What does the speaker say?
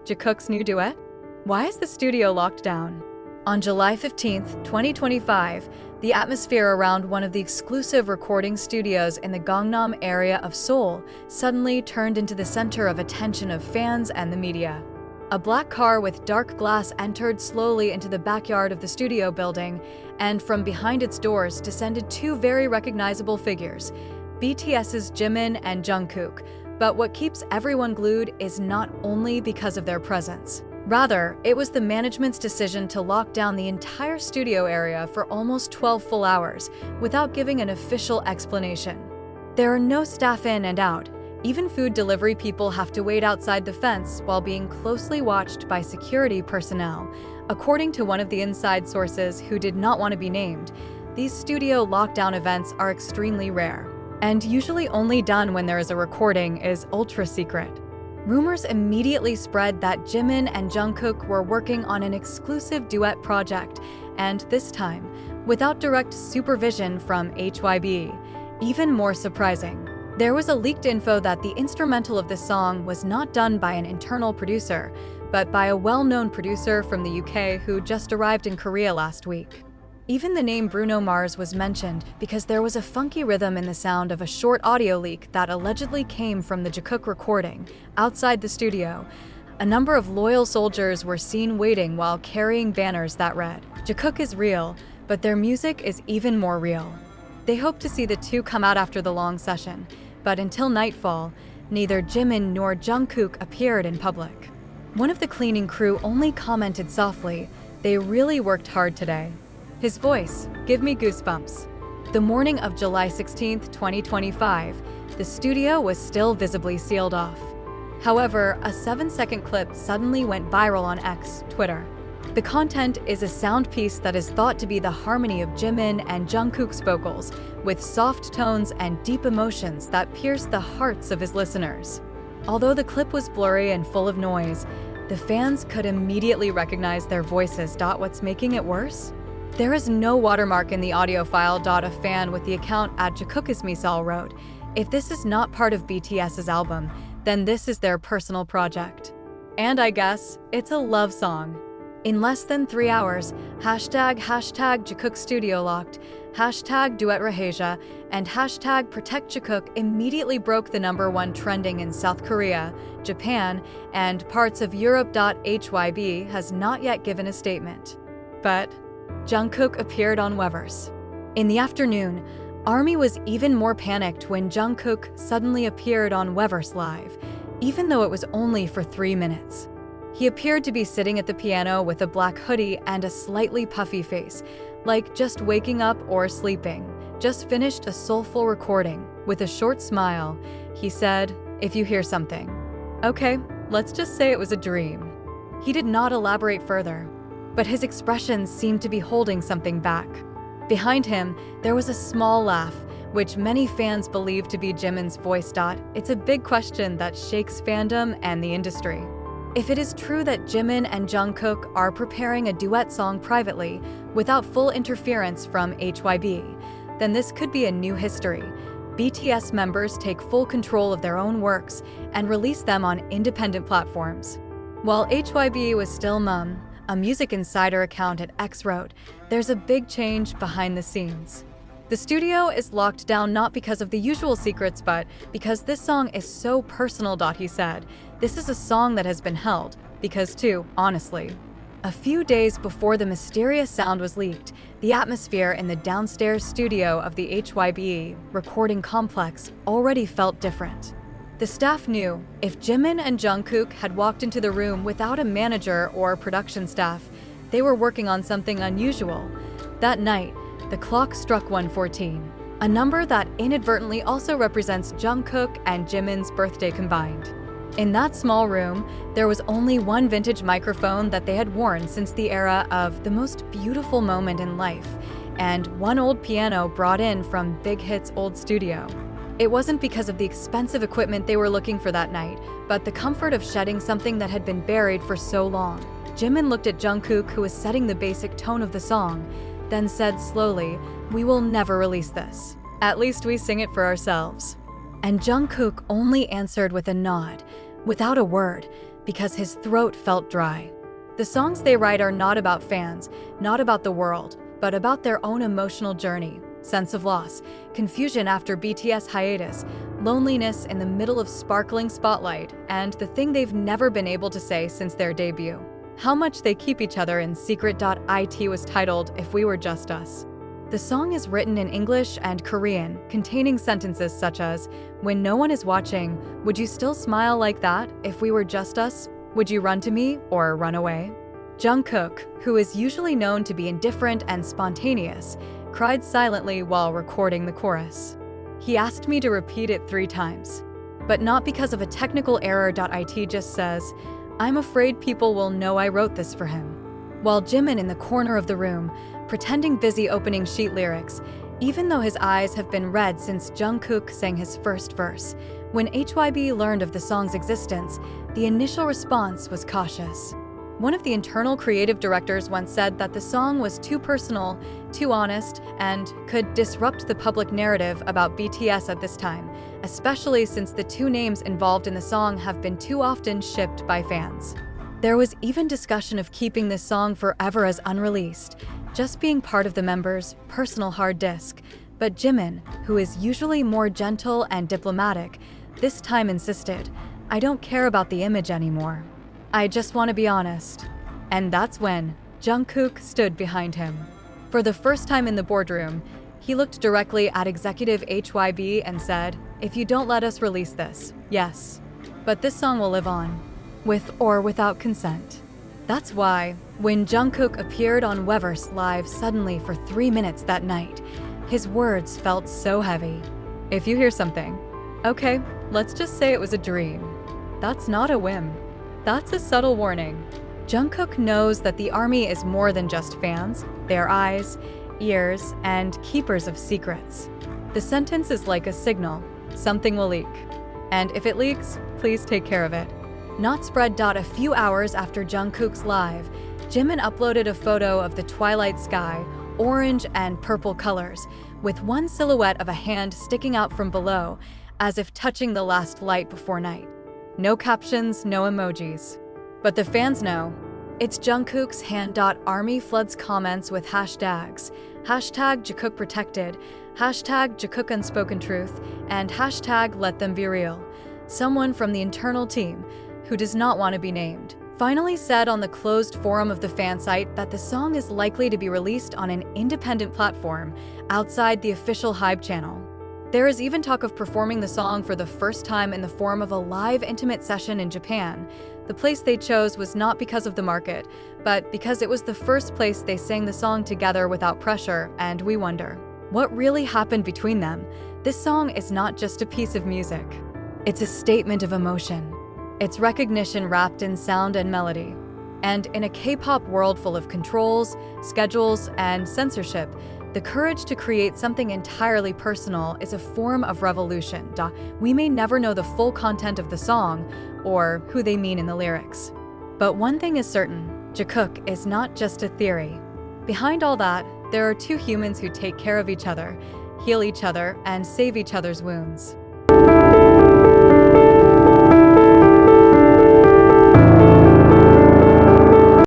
Jikook's new duet? Why is the studio locked down? On July 15, 2025, the atmosphere around one of the exclusive recording studios in the Gangnam area of Seoul suddenly turned into the center of attention of fans and the media. A black car with dark glass entered slowly into the backyard of the studio building, and from behind its doors descended two very recognizable figures, BTS's Jimin and Jungkook. But what keeps everyone glued is not only because of their presence. Rather, it was the management's decision to lock down the entire studio area for almost 12 full hours without giving an official explanation. There are no staff in and out. Even food delivery people have to wait outside the fence while being closely watched by security personnel. According to one of the inside sources who did not want to be named, these studio lockdown events are extremely rare, and usually only done when there is a recording is ultra secret. Rumors immediately spread that Jimin and Jungkook were working on an exclusive duet project, and this time, without direct supervision from HYB. Even more surprising, there was a leaked info that the instrumental of this song was not done by an internal producer, but by a well-known producer from the UK who just arrived in Korea last week. Even the name Bruno Mars was mentioned because there was a funky rhythm in the sound of a short audio leak that allegedly came from the Jikook recording. Outside the studio, a number of loyal soldiers were seen waiting while carrying banners that read, "Jikook is real, but their music is even more real." They hoped to see the two come out after the long session, but until nightfall, neither Jimin nor Jungkook appeared in public. One of the cleaning crew only commented softly, "They really worked hard today." His voice, "Give me goosebumps." The morning of July 16, 2025, the studio was still visibly sealed off. However, a 7-second clip suddenly went viral on X, Twitter. The content is a sound piece that is thought to be the harmony of Jimin and Jungkook's vocals, with soft tones and deep emotions that pierce the hearts of his listeners. Although the clip was blurry and full of noise, the fans could immediately recognize their voices. What's making it worse? There is no watermark in the audio file. A fan with the account @JikookisMisal wrote, "If this is not part of BTS's album, then this is their personal project. And I guess it's a love song." In less than 3 hours, hashtag Jikook Studio Locked, hashtag Duet Raheja, and hashtag Protect Jikook immediately broke the #1 trending in South Korea, Japan, and parts of Europe. HYB has not yet given a statement. But Jungkook appeared on Weverse. In the afternoon, ARMY was even more panicked when Jungkook suddenly appeared on Weverse Live, even though it was only for 3 minutes. He appeared to be sitting at the piano with a black hoodie and a slightly puffy face, like just waking up or sleeping. Just finished a soulful recording. With a short smile, he said, "If you hear something, okay, let's just say it was a dream." He did not elaborate further, but his expressions seemed to be holding something back. Behind him, there was a small laugh, which many fans believe to be Jimin's voice. It's a big question that shakes fandom and the industry. If it is true that Jimin and Jungkook are preparing a duet song privately, without full interference from HYB, then this could be a new history. BTS members take full control of their own works and release them on independent platforms. While HYB was still mum, a Music Insider account at X wrote, "There's a big change behind the scenes. The studio is locked down not because of the usual secrets, but because this song is so personal." He said, "This is a song that has been held, because too, honestly." A few days before the mysterious sound was leaked, the atmosphere in the downstairs studio of the HYB recording complex already felt different. The staff knew if Jimin and Jungkook had walked into the room without a manager or production staff, they were working on something unusual. That night, the clock struck 1:14, a number that inadvertently also represents Jungkook and Jimin's birthday combined. In that small room, there was only one vintage microphone that they had worn since the era of The Most Beautiful Moment in Life, and one old piano brought in from Big Hit's old studio. It wasn't because of the expensive equipment they were looking for that night, but the comfort of shedding something that had been buried for so long. Jimin looked at Jungkook, who was setting the basic tone of the song, then said slowly, "We will never release this. At least we sing it for ourselves." And Jungkook only answered with a nod, without a word. because his throat felt dry. The songs they write are not about fans, not about the world, but about their own emotional journey, sense of loss, confusion after BTS hiatus, loneliness in the middle of sparkling spotlight, and the thing they've never been able to say since their debut. How much they keep each other in secret. It was titled If We Were Just Us. The song is written in English and Korean, containing sentences such as, "When no one is watching, would you still smile like that if we were just us? Would you run to me or run away?" Jungkook, who is usually known to be indifferent and spontaneous, cried silently while recording the chorus. He asked me to repeat it 3 times, but not because of a technical error. It just says, "I'm afraid people will know I wrote this for him." While Jimin in the corner of the room, pretending busy opening sheet lyrics, even though his eyes have been red since Jungkook sang his first verse. When HYB learned of the song's existence, the initial response was cautious. One of the internal creative directors once said that the song was too personal, too honest, and could disrupt the public narrative about BTS at this time, especially since the 2 names involved in the song have been too often shipped by fans. There was even discussion of keeping this song forever as unreleased, just being part of the members' personal hard disk. But Jimin, who is usually more gentle and diplomatic, this time insisted, "I don't care about the image anymore. I just want to be honest." And that's when Jungkook stood behind him. For the first time in the boardroom, he looked directly at executive HYB and said, "If you don't let us release this, yes. But this song will live on, with or without consent." That's why, when Jungkook appeared on Weverse Live suddenly for 3 minutes that night, his words felt so heavy. If you hear something, okay, let's just say it was a dream. That's not a whim. That's a subtle warning. Jungkook knows that the ARMY is more than just fans. They are eyes, ears, and keepers of secrets. The sentence is like a signal. Something will leak. And if it leaks, please take care of it. Not spread. A few hours after Jungkook's live, Jimin uploaded a photo of the twilight sky, orange and purple colors, with one silhouette of a hand sticking out from below, as if touching the last light before night. No captions, no emojis. But the fans know. It's Jungkook's hand. ARMY floods comments with hashtags, #Jikook protected, #Jikook unspoken truth, and #let them be real. Someone from the internal team, who does not want to be named, finally said on the closed forum of the fan site that the song is likely to be released on an independent platform outside the official HYBE channel. There is even talk of performing the song for the first time in the form of a live intimate session in Japan. The place they chose was not because of the market, but because it was the first place they sang the song together without pressure, and we wonder, what really happened between them? This song is not just a piece of music. It's a statement of emotion. It's recognition wrapped in sound and melody. And in a K-pop world full of controls, schedules, and censorship, the courage to create something entirely personal is a form of revolution. We may never know the full content of the song or who they mean in the lyrics. But one thing is certain, Jikook is not just a theory. Behind all that, there are 2 humans who take care of each other, heal each other, and save each other's wounds.